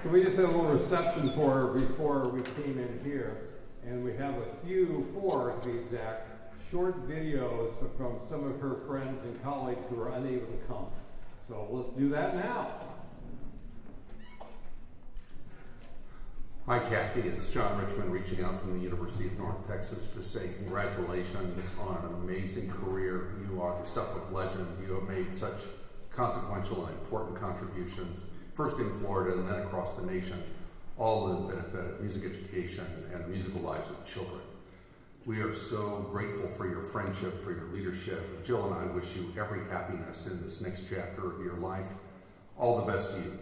So we just had a little reception for her before we came in here, and we have four to be exact, short videos from some of her friends and colleagues who are unable to come. So let's do that now. Hi Kathy, it's John Richmond reaching out from the University of North Texas to say congratulations on an amazing career. You are the stuff of legend. You have made such consequential and important contributions, first in Florida and then across the nation, all to the benefit of music education and the musical lives of children. We are so grateful for your friendship, for your leadership. Jill and I wish you every happiness in this next chapter of your life. All the best to you.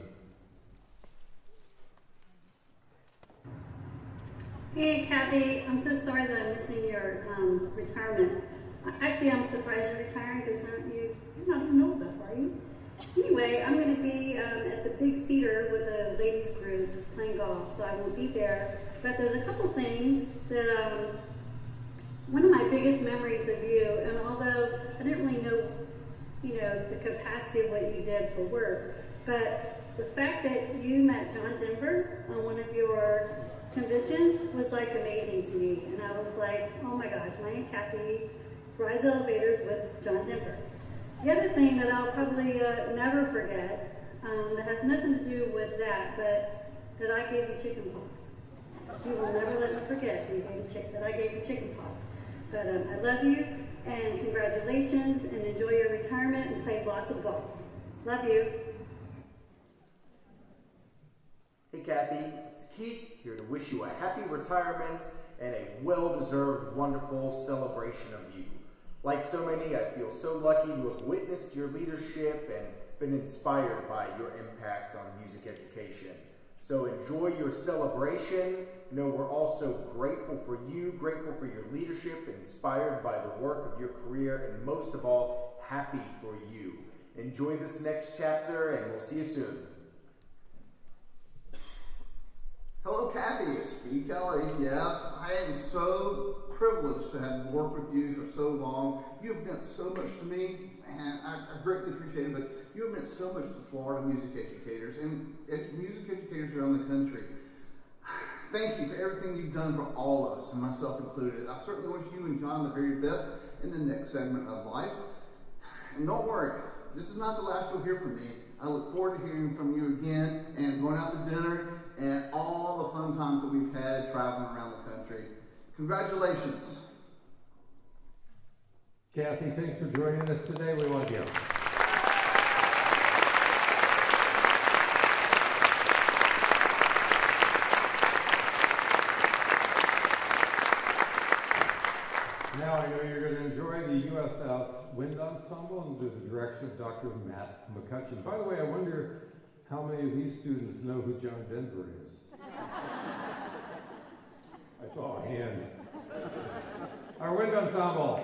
Hey Kathy, I'm so sorry that I'm missing your retirement. Actually, I'm surprised you're retiring because you're not even old enough, are you? Anyway, I'm going to be at the Big Cedar with a ladies group playing golf, so I won't be there. But there's a couple things that, one of my biggest memories of you, and although I didn't really know, the capacity of what you did for work, but the fact that you met John Denver on one of your conventions was like amazing to me, and I was like, oh my gosh, my Aunt Kathy rides elevators with John Denver. The other thing that I'll probably never forget, that has nothing to do with that, but that I gave you chicken pox. You will never let me forget that I gave you chicken pox. But I love you, and congratulations, and enjoy your retirement, and play lots of golf. Love you. Hey Kathy, it's Keith, here to wish you a happy retirement and a well-deserved, wonderful celebration of you. Like so many, I feel so lucky to have witnessed your leadership and been inspired by your impact on music education. So enjoy your celebration. We're also grateful for you, grateful for your leadership, inspired by the work of your career, and most of all, happy for you. Enjoy this next chapter, and we'll see you soon. Hello, Kathy. It's Steve Kelly. Yes, I am so privileged to have worked with you for so long. You have meant so much to me, and I greatly appreciate it, but you have meant so much to Florida music educators and music educators around the country. Thank you for everything you've done for all of us, and myself included. I certainly wish you and John the very best in the next segment of life. And don't worry, this is not the last you'll hear from me. I look forward to hearing from you again and going out to dinner and all the fun times that we've had traveling around the country. Congratulations. Kathy, thanks for joining us today. We love you. Now I know you're going to enjoy the USF Wind Ensemble under the direction of Dr. Matt McCutcheon. By the way, I wonder how many of these students know who John Denver is? I saw a hand. Our Wind Ensemble.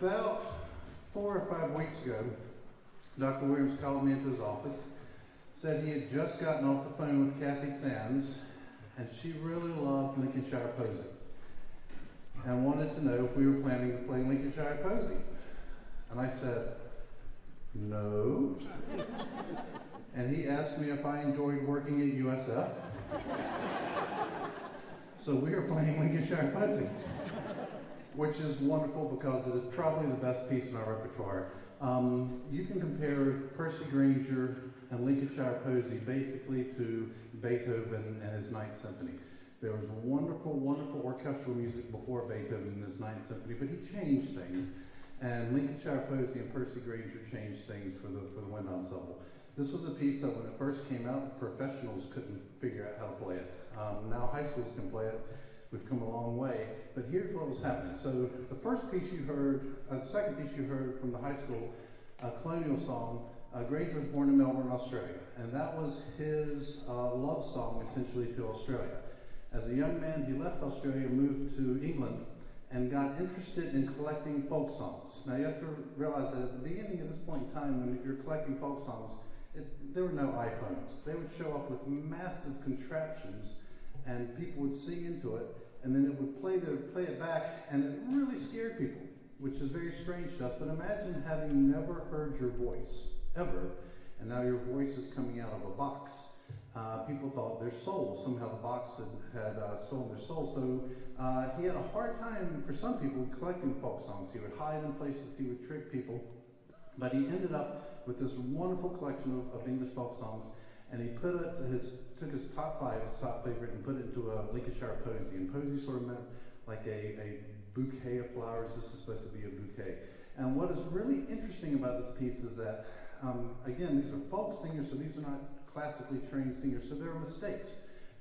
About 4 or 5 weeks ago, Dr. Williams called me into his office, said he had just gotten off the phone with Kathy Sands, and she really loved Lincolnshire Posy, and wanted to know if we were planning to play Lincolnshire Posy. And I said, no. And he asked me if I enjoyed working at USF. So we are playing Lincolnshire Posy, which is wonderful because it is probably the best piece in our repertoire. You can compare Percy Grainger and Lincolnshire Posy basically to Beethoven and his Ninth Symphony. There was wonderful, wonderful orchestral music before Beethoven and his Ninth Symphony, but he changed things. And Lincolnshire Posy and Percy Grainger changed things for the Wind Ensemble. This was a piece that when it first came out, professionals couldn't figure out how to play it. Now high schools can play it. We've come a long way, but here's what was happening. So the first piece you heard, the second piece you heard from the high school colonial song, Grainger was born in Melbourne, Australia, and that was his love song essentially to Australia. As a young man, he left Australia, moved to England, and got interested in collecting folk songs. Now you have to realize that at the beginning of this point in time, when you're collecting folk songs, there were no iPhones. They would show up with massive contraptions, and people would sing into it, and then it would play it back, and it really scared people, which is very strange to us. But imagine having never heard your voice, ever, and now your voice is coming out of a box. People thought their soul, somehow the box had stolen their soul. So he had a hard time, for some people, collecting folk songs. He would hide in places, he would trick people, but he ended up with this wonderful collection of English folk songs, and he took his top 5, his top favorite, and put it into a Lincolnshire Posy. And Posy sort of meant like a bouquet of flowers. This is supposed to be a bouquet. And what is really interesting about this piece is that, again, these are folk singers, so these are not classically trained singers, so there are mistakes.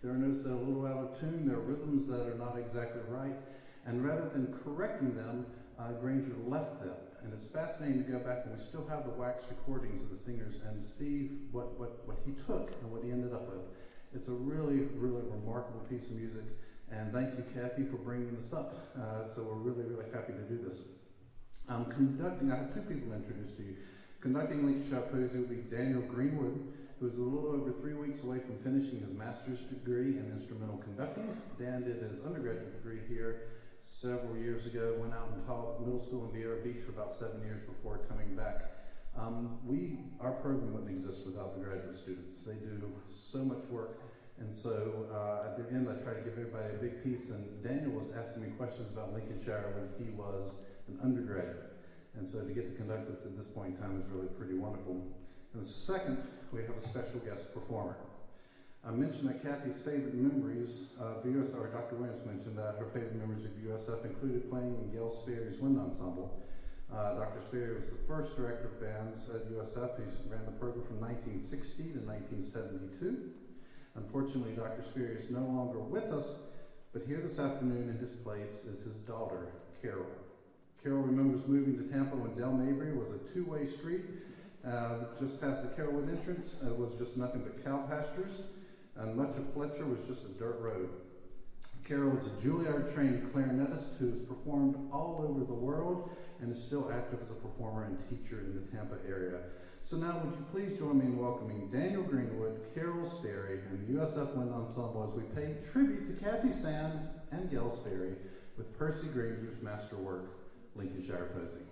There are notes that are a little out of tune, there are rhythms that are not exactly right, and rather than correcting them, Grainger left them. And it's fascinating to go back, and we still have the wax recordings of the singers and see what he took and what he ended up with. It's a really, really remarkable piece of music, and thank you, Kathy, for bringing this up. So we're really, really happy to do this. I have 2 people to introduce to you. Conducting Lincolnshire Posy will be Daniel Greenwood, who is a little over 3 weeks away from finishing his master's degree in instrumental conducting. Dan did his undergraduate degree here several years ago, went out and taught middle school in Vieira Beach for about 7 years before coming back. Our program wouldn't exist without the graduate students. They do so much work. And so at the end, I try to give everybody a big piece. And Daniel was asking me questions about Lincolnshire when he was an undergraduate. And so to get to conduct this at this point in time is really pretty wonderful. And second, we have a special guest performer. I mentioned that Kathy's favorite memories of USF, or Dr. Williams mentioned that her favorite memories of USF included playing in Gail Sperry's Wind Ensemble. Dr. Sperry was the first director of bands at USF. He ran the program from 1960 to 1972. Unfortunately, Dr. Sperry is no longer with us, but here this afternoon in his place is his daughter, Carol. Carol remembers moving to Tampa when Del Mabry was a two-way street. Just past the Carrollwood entrance was just nothing but cow pastures, and much of Fletcher was just a dirt road. Carol is a Juilliard-trained clarinetist who has performed all over the world and is still active as a performer and teacher in the Tampa area. So now would you please join me in welcoming Daniel Greenwood, Carol Sperry, and the USF Wind Ensemble as we pay tribute to Kathy Sands and Gail Sperry with Percy Granger's masterwork, Lincolnshire Posy.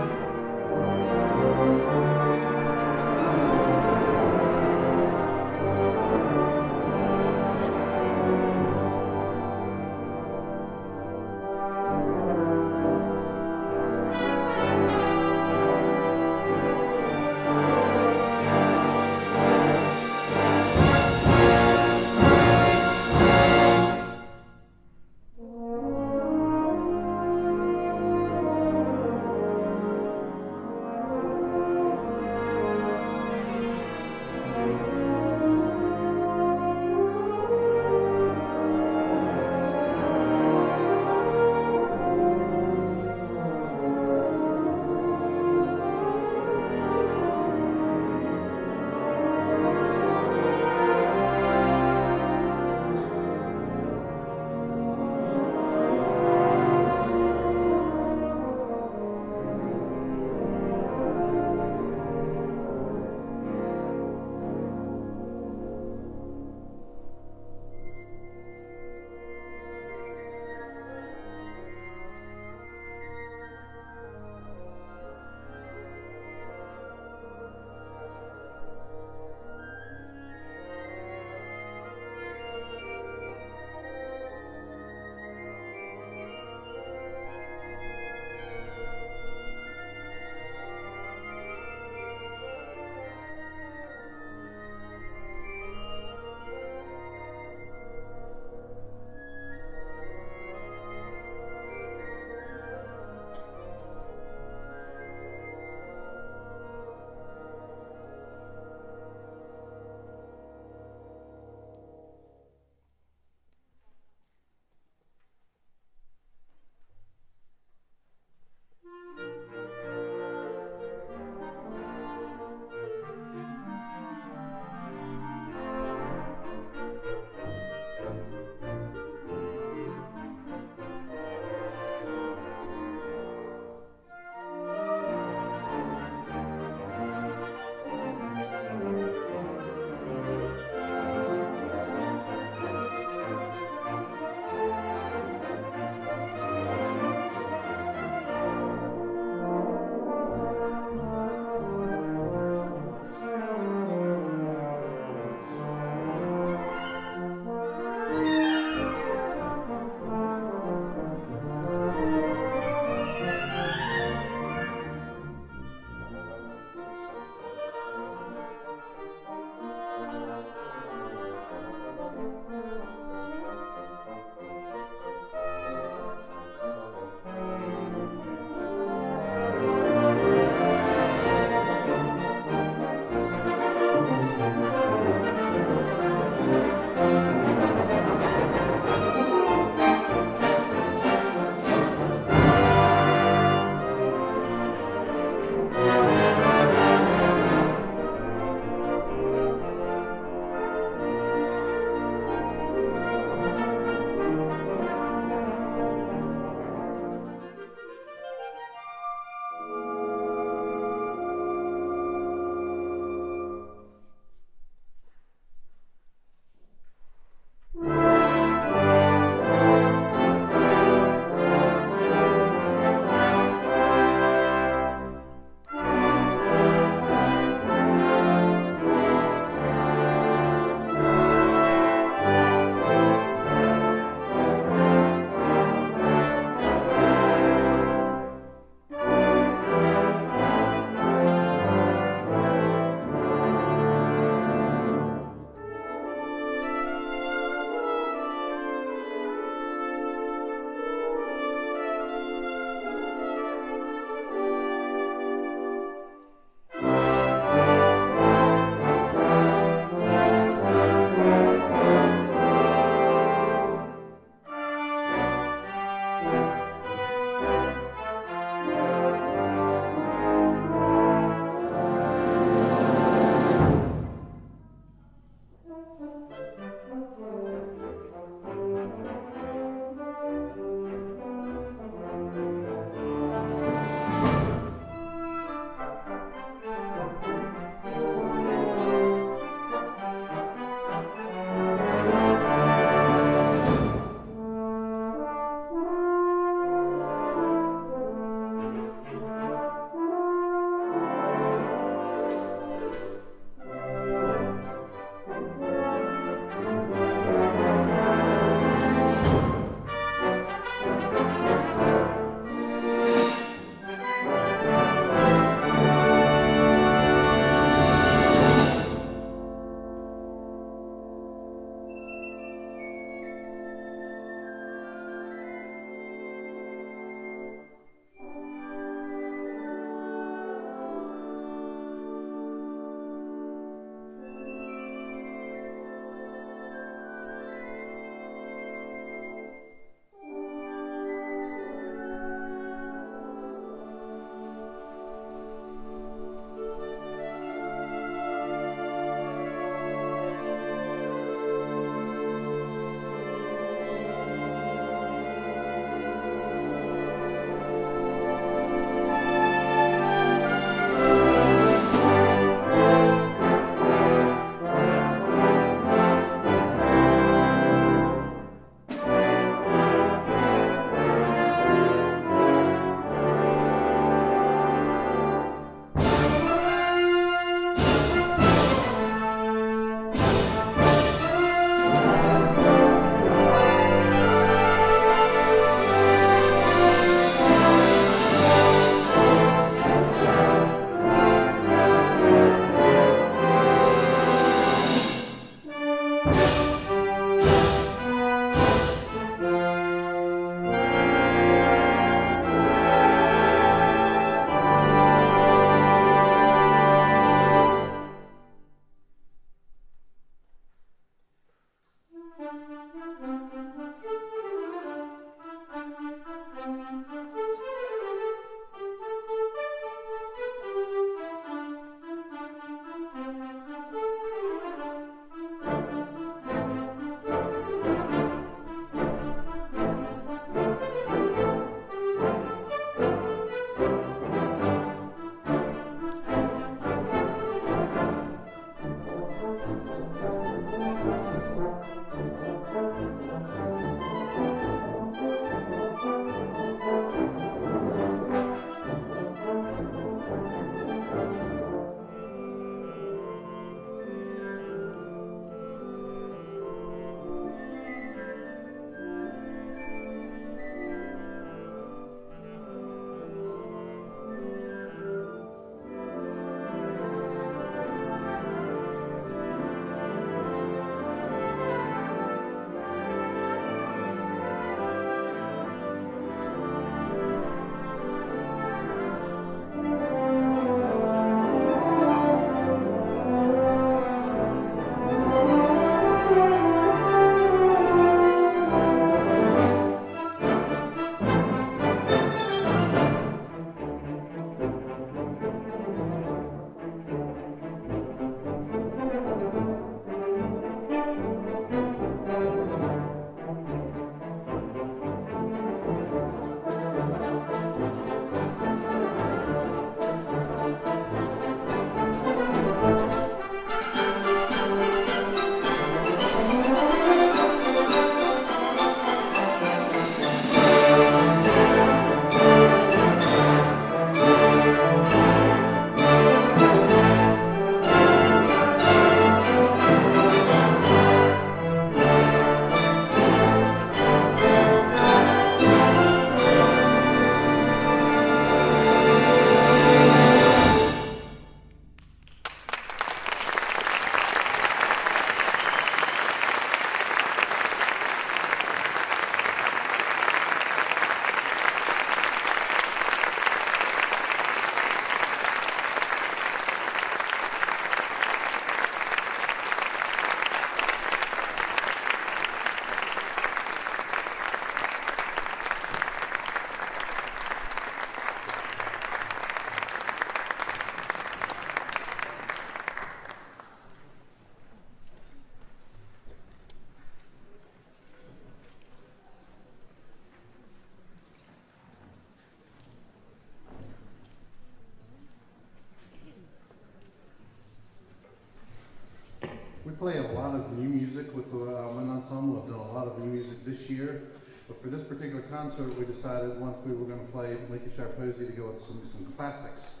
play a lot of new music with the Wind Ensemble. We've done a lot of new music this year. But for this particular concert, we decided once we were going to play Lincolnshire Posy to go with some classics.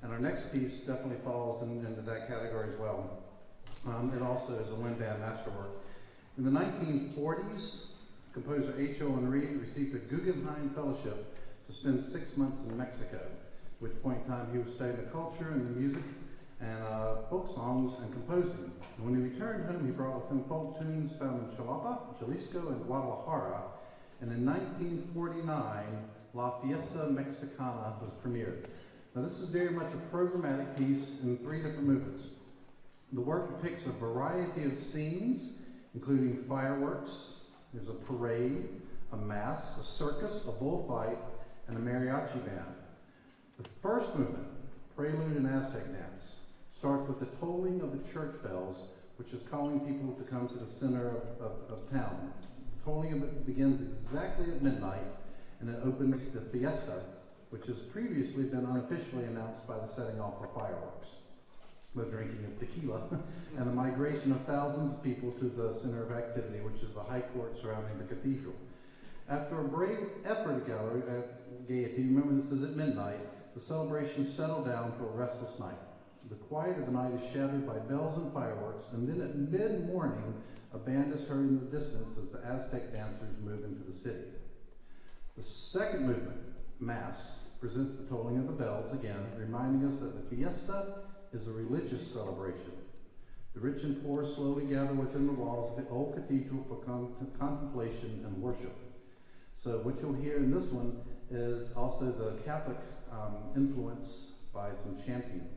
And our next piece definitely falls into that category as well. It also is a wind band masterwork. In the 1940s, composer H. Owen Reed received a Guggenheim Fellowship to spend 6 months in Mexico, at which point in time he was studying the culture and the music and folk songs and composing. And when he returned home, he brought with him folk tunes found in Jalapa, Jalisco, and Guadalajara. And in 1949, La Fiesta Mexicana was premiered. Now this is very much a programmatic piece in 3 different movements. The work depicts a variety of scenes, including fireworks, there's a parade, a mass, a circus, a bullfight, and a mariachi band. The first movement, Prelude and Aztec Dance, starts with the tolling of the church bells, which is calling people to come to the center of town. The tolling of it begins exactly at midnight, and it opens the fiesta, which has previously been unofficially announced by the setting off of fireworks, the drinking of tequila, and the migration of thousands of people to the center of activity, which is the high court surrounding the cathedral. After a brave effort at gaiety, remember this is at midnight, the celebration settled down to a restless night. The quiet of the night is shattered by bells and fireworks, and then at mid-morning, a band is heard in the distance as the Aztec dancers move into the city. The second movement, Mass, presents the tolling of the bells again, reminding us that the fiesta is a religious celebration. The rich and poor slowly gather within the walls of the old cathedral for contemplation and worship. So what you'll hear in this one is also the Catholic influence by some chanting.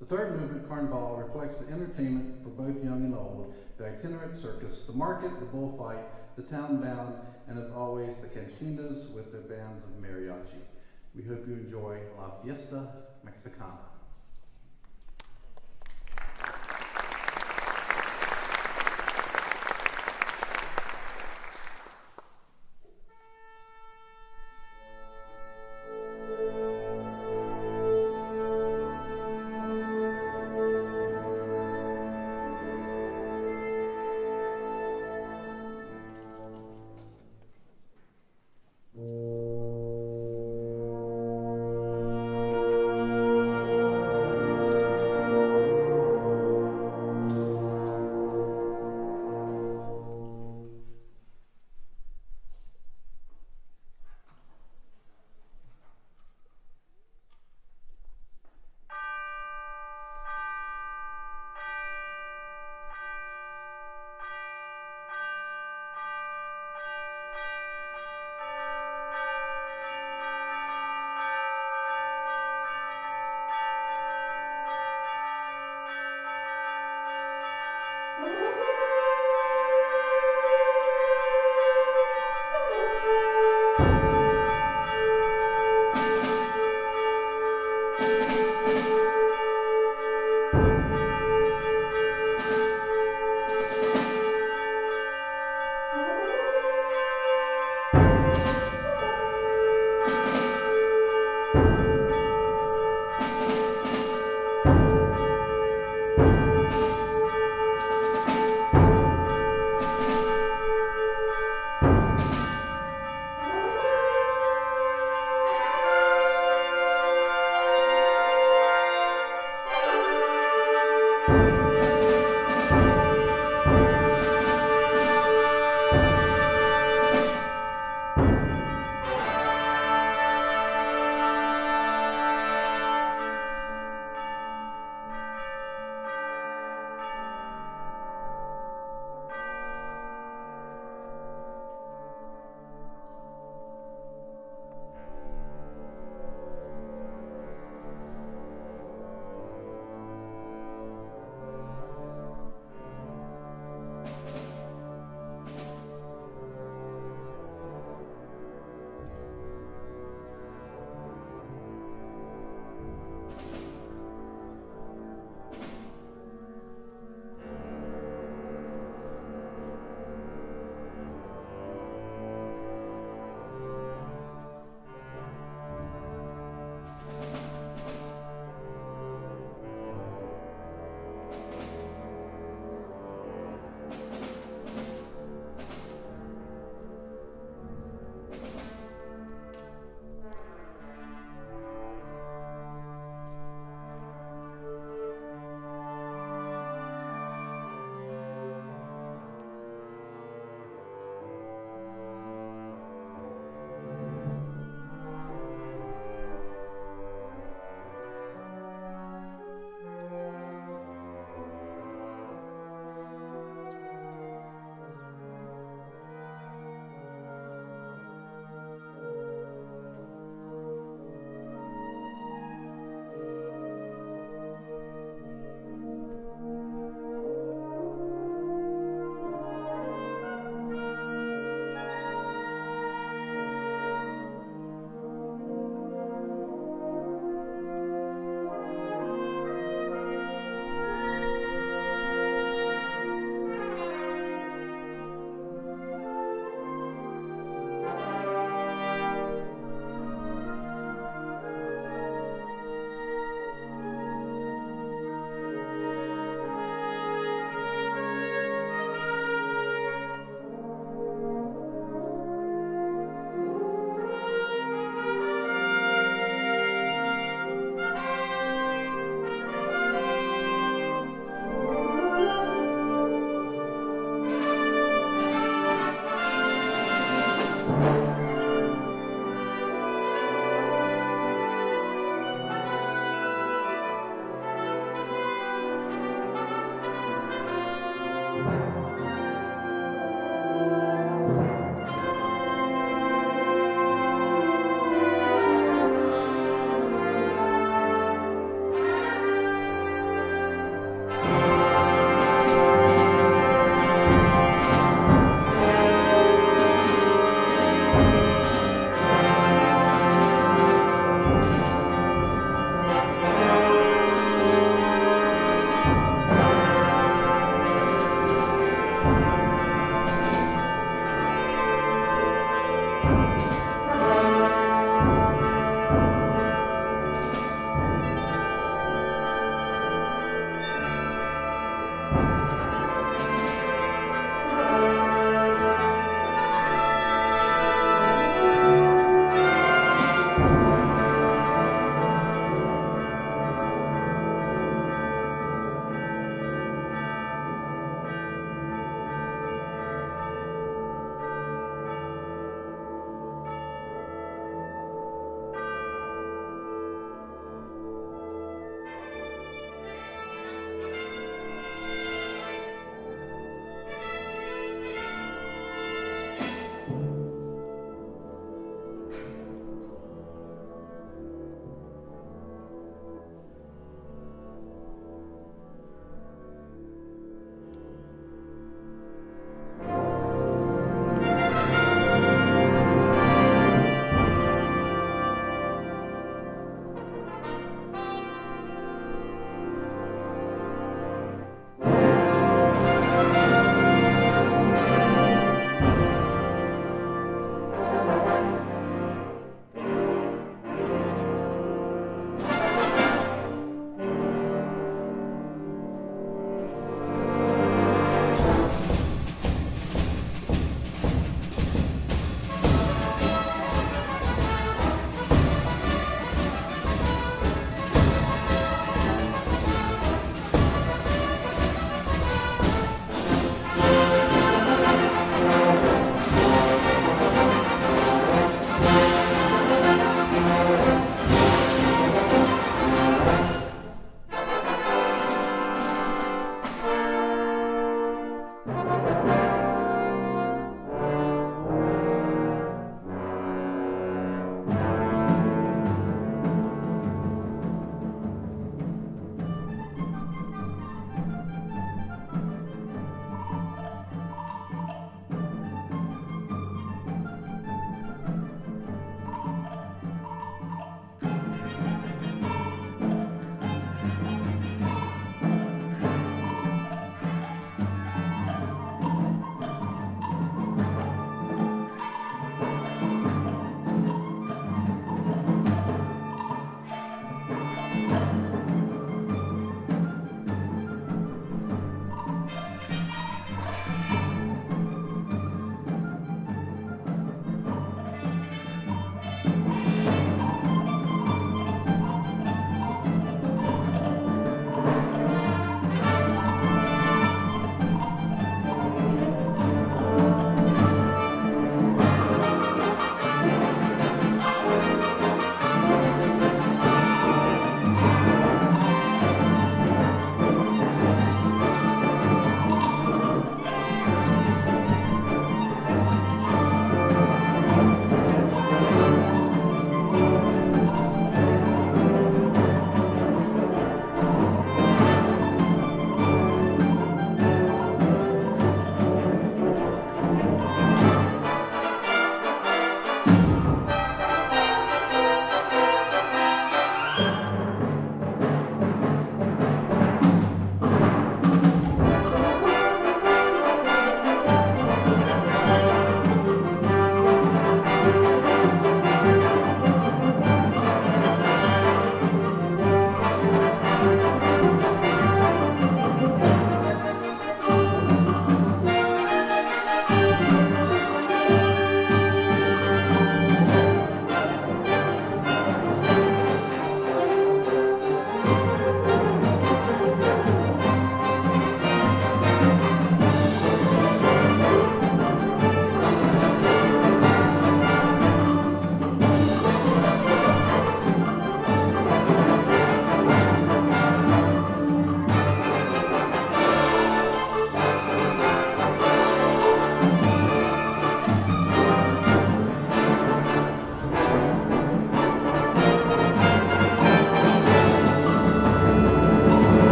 The third movement, Carnival, reflects the entertainment for both young and old, the itinerant circus, the market, the bullfight, the town band, and as always, the cantinas with their bands of mariachi. We hope you enjoy La Fiesta Mexicana.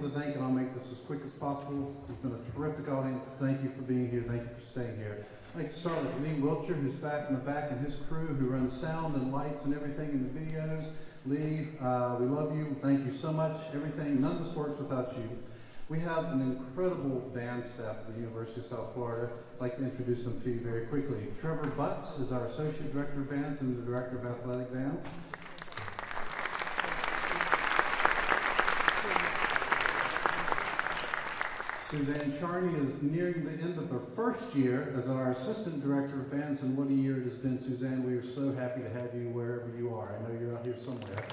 to thank, and I'll make this as quick as possible. It's been a terrific audience. Thank you for being here. Thank you for staying here. I'd like to start with Lee Wiltshire, who's back in the back, and his crew, who runs sound and lights and everything in the videos. Lee, we love you. Thank you so much. Everything, none of this works without you. We have an incredible band staff at the University of South Florida. I'd like to introduce them to you very quickly. Trevor Butts is our Associate Director of Bands and the Director of Athletic Bands. Suzanne Charney is nearing the end of her first year as our Assistant Director of Bands, and what a year it has been, Suzanne. We are so happy to have you wherever you are. I know you're out here somewhere.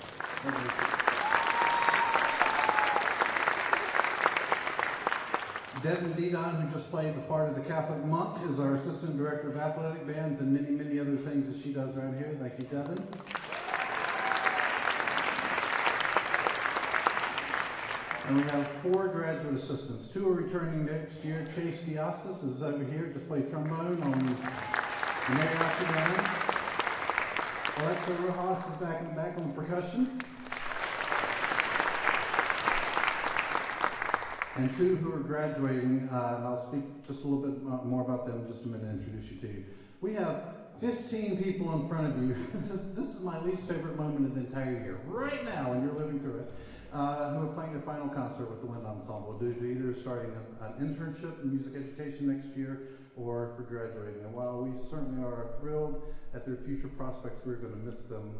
Devin Didon, who just played the part of the Catholic monk, is our Assistant Director of Athletic Bands and many, many other things that she does around here. Thank you, Devin. And we have 4 graduate assistants. 2 are returning next year. Chase Diastis is over here, just played trombone on the Mary Band. Alexa Rojas is back in the back on percussion. And 2 who are graduating, and I'll speak just a little bit more about them in just a minute and introduce you to you. We have 15 people in front of you. This is my least favorite moment of the entire year, right now, and you're living through it, who are playing their final concert with the Wind Ensemble due to either starting an internship in music education next year or for graduating. And while we certainly are thrilled at their future prospects, we're going to miss them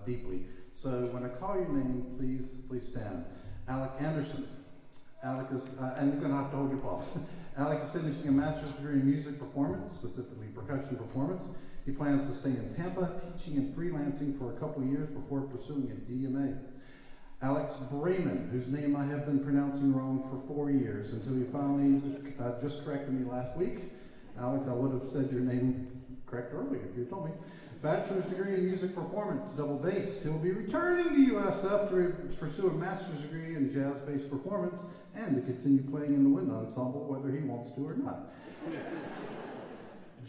deeply. So when I call your name, please stand. Alec Anderson. Alec is, and you're going to have to hold your pulse. Alec is finishing a master's degree in music performance, specifically percussion performance. He plans to stay in Tampa, teaching and freelancing for a couple of years before pursuing a DMA. Alex Brayman, whose name I have been pronouncing wrong for 4 years, until he finally just corrected me last week. Alex, I would have said your name correct earlier if you told me. Bachelor's degree in music performance, double bass. He'll be returning to USF to pursue a master's degree in jazz-based performance and to continue playing in the Wind Ensemble, whether he wants to or not.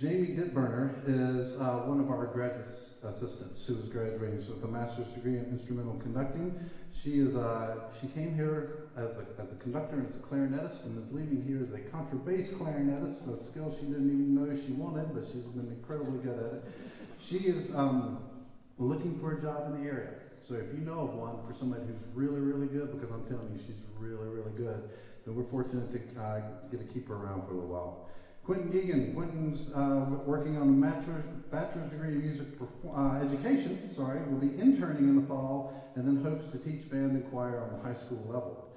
Jamie Dittburner is one of our graduate assistants who is graduating with a master's degree in instrumental conducting. She came here as a conductor and as a clarinetist, and is leaving here as a contrabass clarinetist, a skill she didn't even know she wanted, but she's been incredibly good at it. She is looking for a job in the area. So if you know of one for somebody who's really, really good, because I'm telling you she's really, really good, then we're fortunate to get to keep her around for a little while. Quentin Geegan. Quentin's working on a bachelor's degree in music education, will be interning in the fall, and then hopes to teach band and choir on the high school level.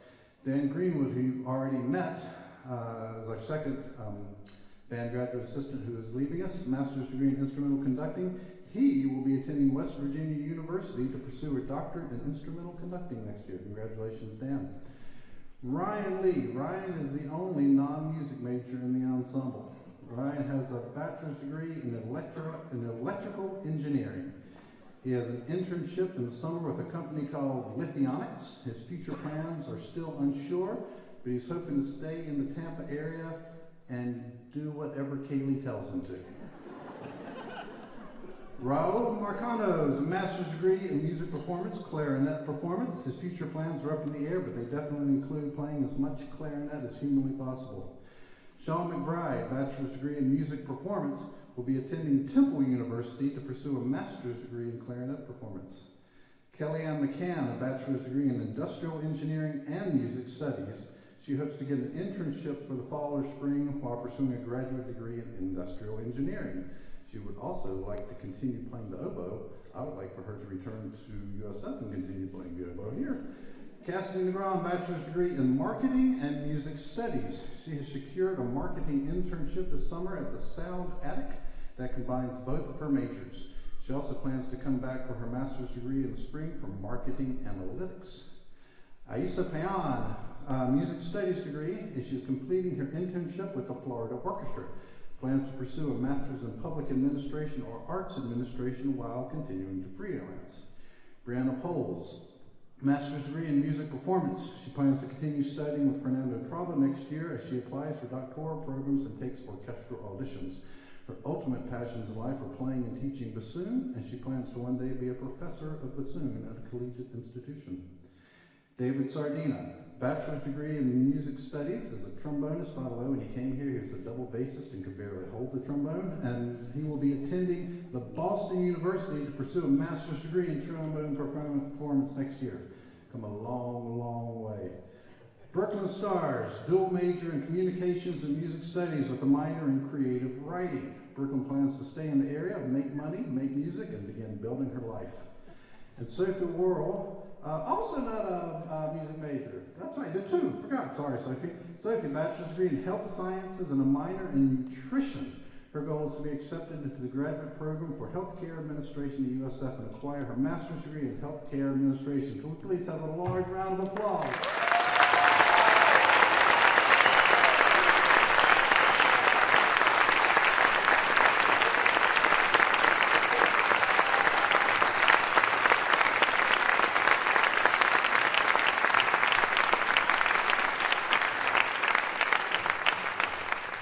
Dan Greenwood, who you've already met, is our second band graduate assistant who is leaving us, master's degree in instrumental conducting. He will be attending West Virginia University to pursue a doctorate in instrumental conducting next year. Congratulations, Dan. Ryan Lee. Ryan is the only non-music major in the ensemble. Ryan has a bachelor's degree in electrical engineering. He has an internship in the summer with a company called Lithionics. His future plans are still unsure, but he's hoping to stay in the Tampa area and do whatever Kaylee tells him to. Raul Marcano has a master's degree in music performance, clarinet performance. His future plans are up in the air, but they definitely include playing as much clarinet as humanly possible. Sean McBride, bachelor's degree in music performance, will be attending Temple University to pursue a master's degree in clarinet performance. Kellyanne McCann, a bachelor's degree in industrial engineering and music studies. She hopes to get an internship for the fall or spring while pursuing a graduate degree in industrial engineering. She would also like to continue playing the oboe. I would like for her to return to USF and continue playing the oboe here. Cassidy Negron, bachelor's degree in marketing and music studies. She has secured a marketing internship this summer at the Sound Attic that combines both of her majors. She also plans to come back for her master's degree in the spring for marketing analytics. Aisa Payan, music studies degree, as she's completing her internship with the Florida Orchestra. Plans to pursue a master's in public administration or arts administration while continuing to freelance. Brianna Poles, master's degree in music performance. She plans to continue studying with Fernando Traba next year as she applies for doctoral programs and takes orchestral auditions. Her ultimate passions in life are playing and teaching bassoon, and she plans to one day be a professor of bassoon at a collegiate institution. David Sardina, bachelor's degree in music studies, is a trombonist, by the way. When he came here, he was a double bassist and could barely hold the trombone. And he will be attending the Boston University to pursue a master's degree in trombone performance next year. Come a long, long way. Brooklyn Stars, dual major in communications and music studies with a minor in creative writing. Brooklyn plans to stay in the area, make money, make music, and begin building her life. And Sophie Worrell, also not a music major. That's right, did too. Forgot. Sorry, Sophie. Sophie, bachelor's degree in health sciences and a minor in nutrition. Her goal is to be accepted into the graduate program for healthcare administration at USF and acquire her master's degree in healthcare administration. Can we please have a large round of applause?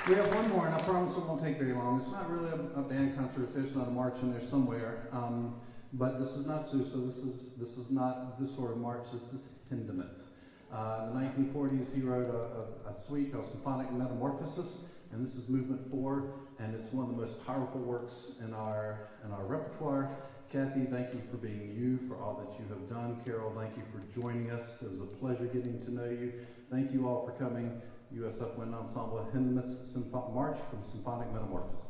We have one more, and I promise it won't take very long. It's not really a band concert. There's not a march in there somewhere. But this is not Sousa. This is not this sort of march. This is Hindemith. In the 1940s, he wrote a suite called Symphonic Metamorphosis, and this is Movement 4, and it's one of the most powerful works in our repertoire. Kathy, thank you for being you, for all that you have done. Carol, thank you for joining us. It was a pleasure getting to know you. Thank you all for coming. USF Wind Ensemble, Hindemith's March from Symphonic Metamorphosis.